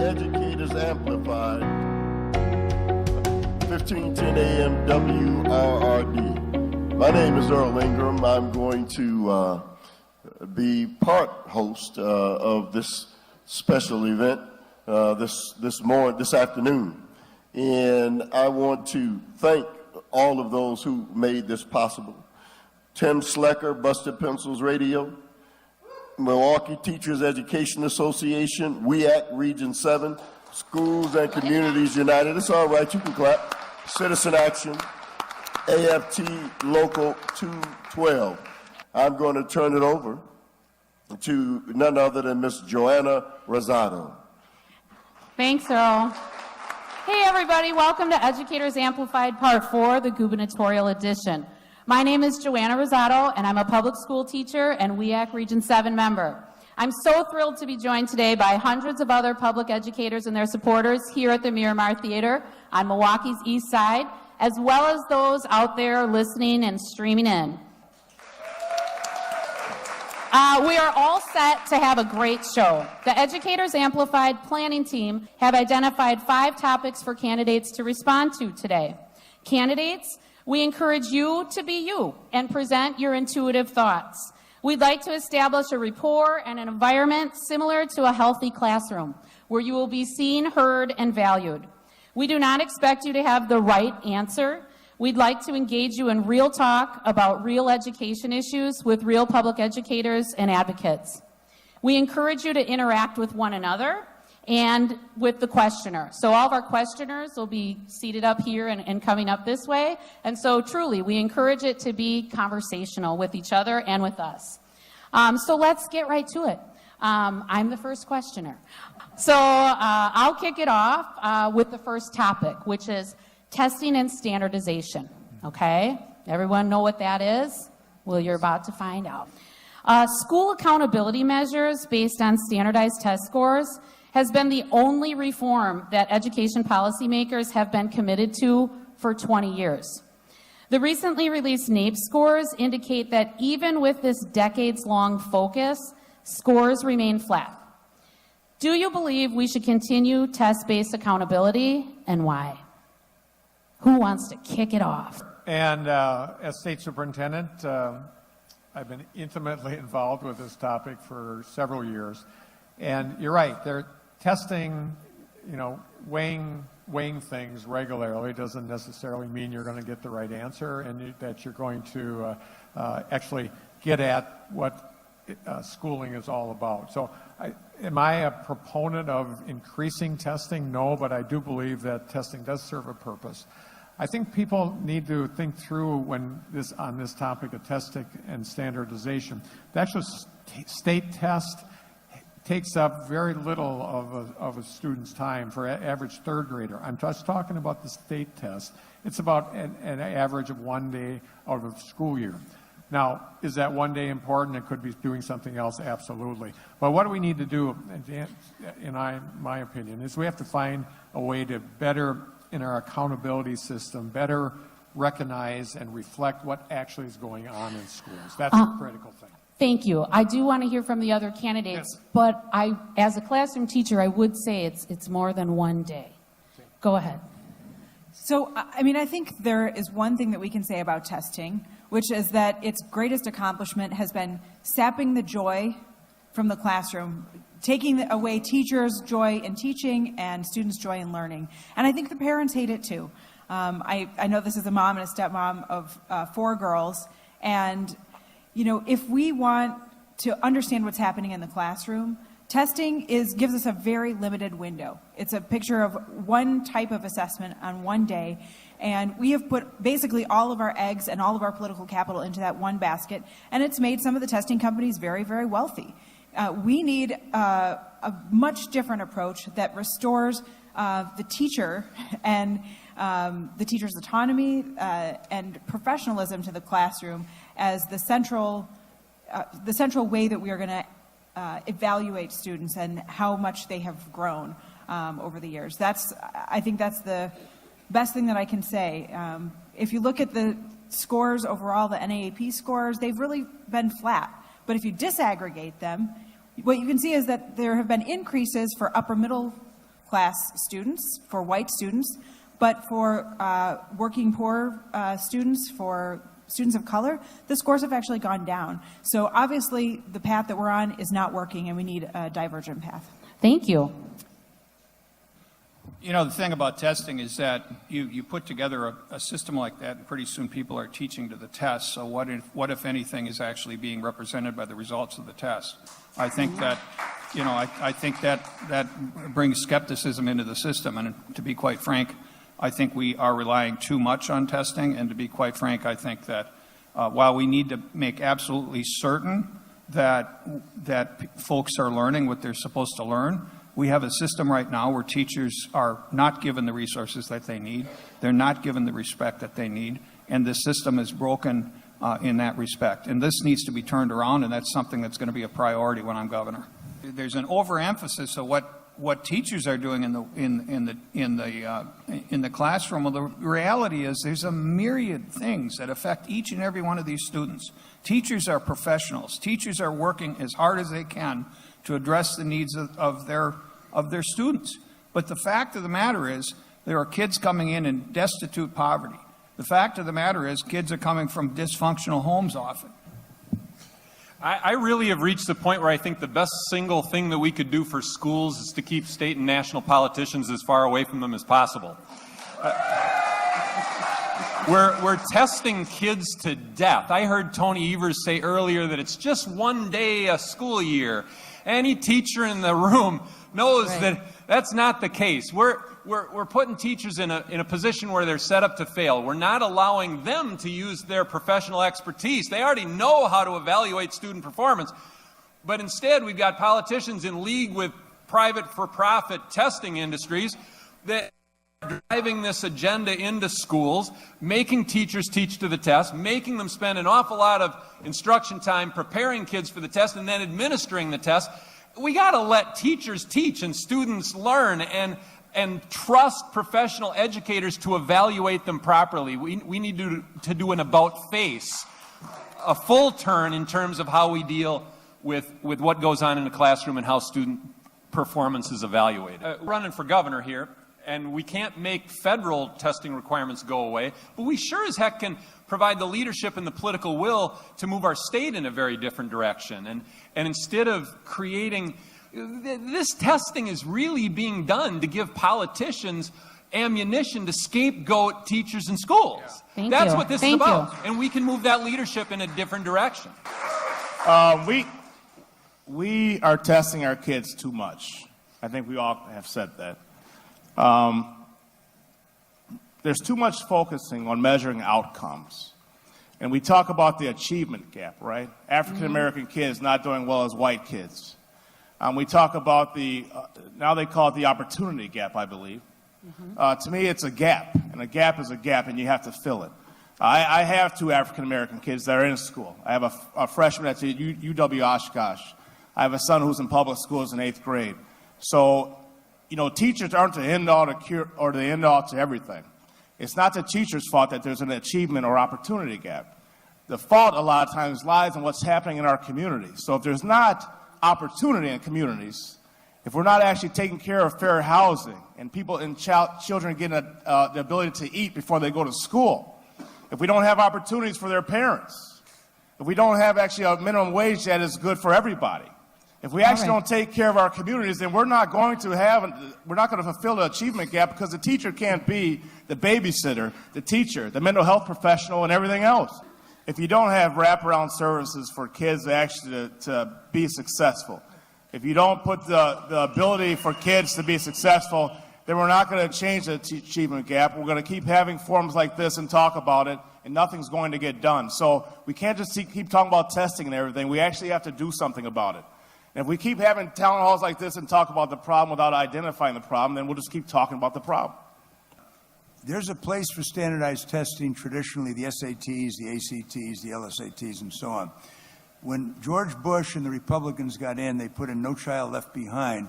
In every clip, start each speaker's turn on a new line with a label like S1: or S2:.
S1: Educators Amplified, 1510 AM WRRD. My name is Earl Ingram. I'm going to be part host of this special event this afternoon. And I want to thank all of those who made this possible. Tim Slecker, Busted Pencils Radio, Milwaukee Teachers Education Association, WEAC Region 7, Schools and Communities United. It's all right, you can clap. Citizen Action, AFT Local 212. I'm going to turn it over to none other than Miss Joanna Rosado.
S2: Thanks, Earl. Hey, everybody. Welcome to Educators Amplified Part 4, the gubernatorial edition. My name is Joanna Rosado, and I'm a public school teacher and WEAC Region 7 member. I'm so thrilled to be joined today by hundreds of other public educators and their supporters here at the Miramar Theater on Milwaukee's East Side, as well as those out there listening and streaming in. We are all set to have a great show. The Educators Amplified planning team have identified 5 topics for candidates to respond to today. Candidates, we encourage you to be you and present your intuitive thoughts. We'd like to establish a rapport and an environment similar to a healthy classroom, where you will be seen, heard, and valued. We do not expect you to have the right answer. We'd like to engage you in real talk about real education issues with real public educators and advocates. We encourage you to interact with one another and with the questioner. So all of our questioners will be seated up here and coming up this way. And so truly, we encourage it to be conversational with each other and with us. So let's get right to it. I'm the first questioner. So I'll kick it off with the first topic, which is testing and standardization. Okay? Everyone know what that is? Well, you're about to find out. School accountability measures based on standardized test scores has been the only reform that education policymakers have been committed to for 20 years. The recently released NAEP scores indicate that even with this decades-long focus, scores remain flat. Do you believe we should continue test-based accountability, and why? Who wants to kick it off?
S3: And as state superintendent, I've been intimately involved with this topic for several years. And you're right, they're testing, weighing things regularly doesn't necessarily mean you're going to get the right answer and that you're going to actually get at what schooling is all about. So am I a proponent of increasing testing? No, but I do believe that testing does serve a purpose. I think people need to think through on this topic of testing and standardization. The actual state test takes up very little of a student's time for average third grader. I'm just talking about the state test. It's about an average of 1 day out of the school year. Now, is that 1 day important? It could be doing something else, absolutely. But what do we need to do, in my opinion, is we have to find a way to better, in our accountability system, better recognize and reflect what actually is going on in schools. That's a critical thing.
S2: Thank you. I do want to hear from the other candidates, yes. But as a classroom teacher, I would say it's more than 1 day. Okay. Go ahead.
S4: So, I think there is one thing that we can say about testing, which is that its greatest accomplishment has been sapping the joy from the classroom, taking away teachers' joy in teaching and students' joy in learning. And I think the parents hate it too. I know this is a mom and a stepmom of 4 girls, and if we want to understand what's happening in the classroom, testing gives us a very limited window. It's a picture of one type of assessment on 1 day, and we have put basically all of our eggs and all of our political capital into that one basket, and it's made some of the testing companies very, very wealthy. We need a much different approach that restores the teacher and the teacher's autonomy and professionalism to the classroom as the central way that we are going to evaluate students and how much they have grown over the years. I think that's the best thing that I can say. If you look at the scores overall, the NAAP scores, they've really been flat. But if you disaggregate them, what you can see is that there have been increases for upper middle class students, for white students, but for working poor students, for students of color, the scores have actually gone down. So obviously, the path that we're on is not working, and we need a divergent path.
S2: Thank you.
S5: You know, the thing about testing is that you put together a system like that, and pretty soon people are teaching to the test. So what if anything is actually being represented by the results of the test? I think that, you know, I think that brings skepticism into the system. And to be quite frank, I think we are relying too much on testing. And to be quite frank, I think that while we need to make absolutely certain that folks are learning what they're supposed to learn, we have a system right now where teachers are not given the resources that they need. They're not given the respect that they need. And the system is broken in that respect. And this needs to be turned around, and that's something that's going to be a priority when I'm governor. There's an overemphasis of what teachers are doing in the classroom. Well, the reality is there's a myriad things that affect each and every one of these students. Teachers are professionals. Teachers are working as hard as they can to address the needs of their students. But the fact of the matter is there are kids coming in destitute poverty. The fact of the matter is kids are coming from dysfunctional homes often.
S6: I really have reached the point where I think the best single thing that we could do for schools is to keep state and national politicians as far away from them as possible. We're testing kids to death. I heard Tony Evers say earlier that it's just one day a school year. Any teacher in the room knows that that's not the case. We're putting teachers in a position where they're set up to fail. We're not allowing them to use their professional expertise. They already know how to evaluate student performance. But instead, we've got politicians in league with private for-profit testing industries that are driving this agenda into schools, making teachers teach to the test, making them spend an awful lot of instruction time preparing kids for the test and then administering the test. We got to let teachers teach and students learn and trust professional educators to evaluate them properly. We need to do an about-face, a full turn in terms of how we deal with what goes on in the classroom and how student performance is evaluated. Running for governor here, and we can't make federal testing requirements go away, but we sure as heck can provide the leadership and the political will to move our state in a very different direction. And instead of creating, this testing is really being done to give politicians ammunition to scapegoat teachers in schools. That's what this is about. And we can move that leadership in a different direction.
S7: We are testing our kids too much. I think we all have said that. There's too much focusing on measuring outcomes. And we talk about the achievement gap, right? African American kids not doing well as white kids. We talk about now they call it the opportunity gap, I believe. To me, it's a gap, and a gap is a gap, and you have to fill it. I have two African American kids that are in school. I have a freshman at UW Oshkosh. I have a son who's in public schools in 8th grade. So, you know, teachers aren't the end-all to cure or the end-all to everything. It's not the teacher's fault that there's an achievement or opportunity gap. The fault a lot of times lies in what's happening in our community. So if there's not opportunity in communities, if we're not actually taking care of fair housing and people and children getting the ability to eat before they go to school, if we don't have opportunities for their parents, if we don't have actually a minimum wage that is good for everybody, if we actually don't take care of our communities, then we're not going to fulfill the achievement gap, because the teacher can't be the babysitter, the teacher, the mental health professional, and everything else. If you don't have wraparound services for kids actually to be successful, if you don't put the ability for kids to be successful, then we're not going to change the achievement gap. We're going to keep having forums like this and talk about it, and nothing's going to get done. So we can't just keep talking about testing and everything. We actually have to do something about it. And if we keep having town halls like this and talk about the problem without identifying the problem, then we'll just keep talking about the problem.
S8: There's a place for standardized testing, traditionally the SATs, the ACTs, the LSATs, and so on. When George Bush and the Republicans got in, they put in No Child Left Behind.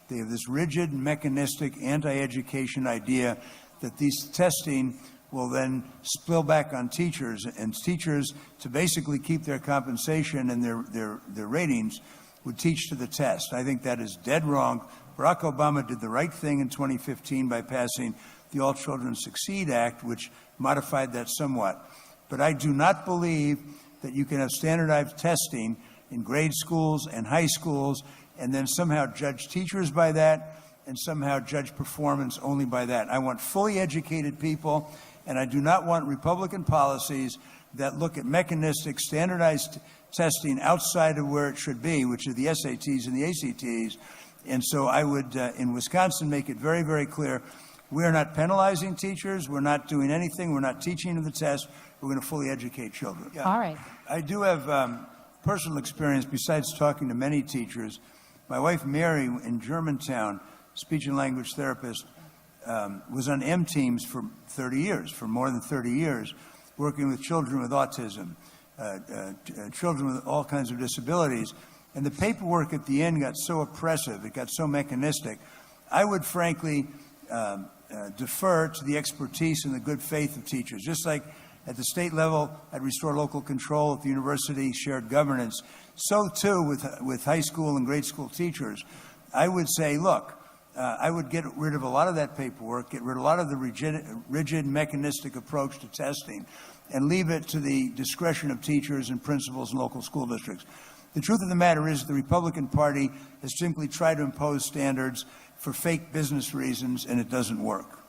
S8: They have this rigid, mechanistic, anti-education idea that these testing will then spill back on teachers, and teachers, to basically keep their compensation and their ratings, would teach to the test. I think that is dead wrong. Barack Obama did the right thing in 2015 by passing the All Children Succeed Act, which modified that somewhat. But I do not believe that you can have standardized testing in grade schools and high schools and then somehow judge teachers by that and somehow judge performance only by that. I want fully educated people, and I do not want Republican policies that look at mechanistic standardized testing outside of where it should be, which are the SATs and the ACTs. And so I would, in Wisconsin, make it very, very clear, we are not penalizing teachers. We're not doing anything. We're not teaching them the test. We're going to fully educate children.
S2: Yeah. All right.
S8: I do have personal experience besides talking to many teachers. My wife, Mary, in Germantown, speech and language therapist, was on M teams for 30 years, for more than 30 years, working with children with autism, children with all kinds of disabilities. And the paperwork at the end got so oppressive, it got so mechanistic. I would frankly defer to the expertise and the good faith of teachers. Just like at the state level, I'd restore local control at the university, shared governance. So too with high school and grade school teachers. I would say, look, I would get rid of a lot of that paperwork, get rid of a lot of the rigid mechanistic approach to testing, and leave it to the discretion of teachers and principals and local school districts. The truth of the matter is the Republican Party has simply tried to impose standards for fake business reasons, and it doesn't work.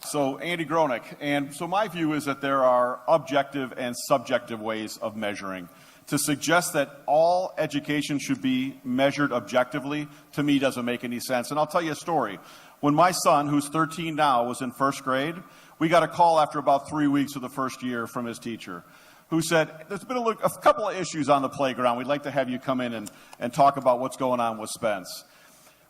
S9: So, Andy Gronick, and so my view is that there are objective and subjective ways of measuring. To suggest that all education should be measured objectively, to me, doesn't make any sense. And I'll tell you a story. When my son, who's 13 now, was in first grade, we got a call after about 3 weeks of the first year from his teacher, who said, there's been a couple of issues on the playground. We'd like to have you come in and talk about what's going on with Spence.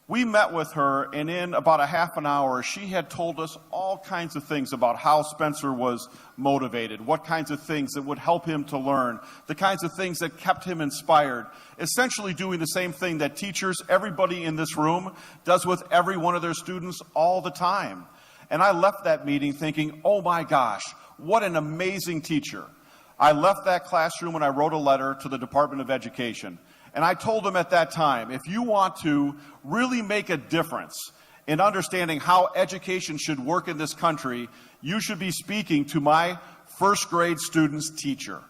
S9: We met with her, and in about a half an hour, she had told us all kinds of things about how Spencer was motivated, what kinds of things that would help him to learn, the kinds of things that kept him inspired, essentially doing the same thing that teachers, everybody in this room, does with every one of their students all the time. And I left that meeting thinking, oh my gosh, what an amazing teacher. I left that classroom and I wrote a letter to the Department of Education. And I told them at that time, if you want to really make a difference in understanding how education should work in this country, you should be speaking to my first grade student's teacher.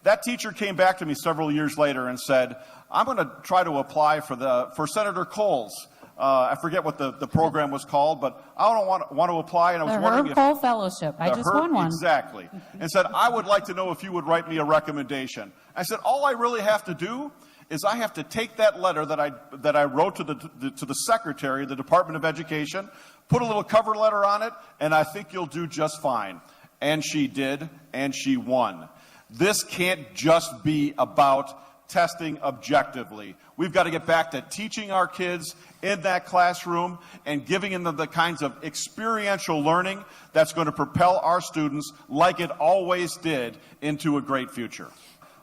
S9: That teacher came back to me several years later and said, I'm going to try to apply for Senator Cole's. I forget what the program was called, but I don't want to apply. And I was wondering
S2: Herb Cole Fellowship. I just won one.
S9: Exactly. And said, I would like to know if you would write me a recommendation. I said, all I really have to do is I have to take that letter that I wrote to the secretary of the Department of Education, put a little cover letter on it, and I think you'll do just fine. And she did, and she won. This can't just be about testing objectively. We've got to get back to teaching our kids in that classroom and giving them the kinds of experiential learning that's going to propel our students, like it always did, into a great future.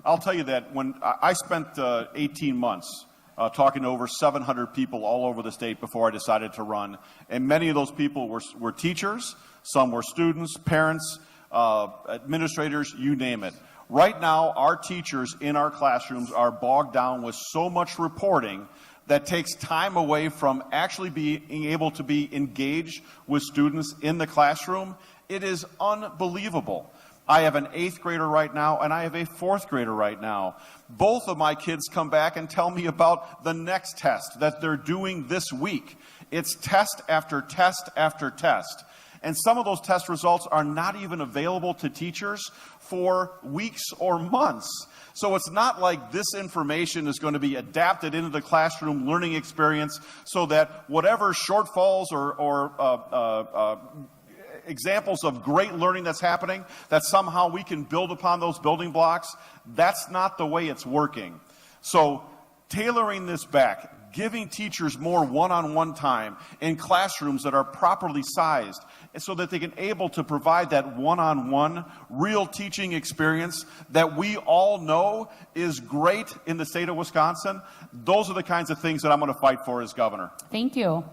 S9: I'll tell you that when I spent 18 months talking to over 700 people all over the state before I decided to run, and many of those people were teachers, some were students, parents, administrators, you name it. Right now, our teachers in our classrooms are bogged down with so much reporting that takes time away from actually being able to be engaged with students in the classroom. It is unbelievable. I have an 8th grader right now, and I have a 4th grader right now. Both of my kids come back and tell me about the next test that they're doing this week. It's test after test after test. And some of those test results are not even available to teachers for weeks or months. So it's not like this information is going to be adapted into the classroom learning experience so that whatever shortfalls or examples of great learning that's happening, that somehow we can build upon those building blocks. That's not the way it's working. So tailoring this back, giving teachers more one-on-one time in classrooms that are properly sized so that they can able to provide that one-on-one real teaching experience that we all know is great in the state of Wisconsin. Those are the kinds of things that I'm going to fight for as governor.
S2: Thank you.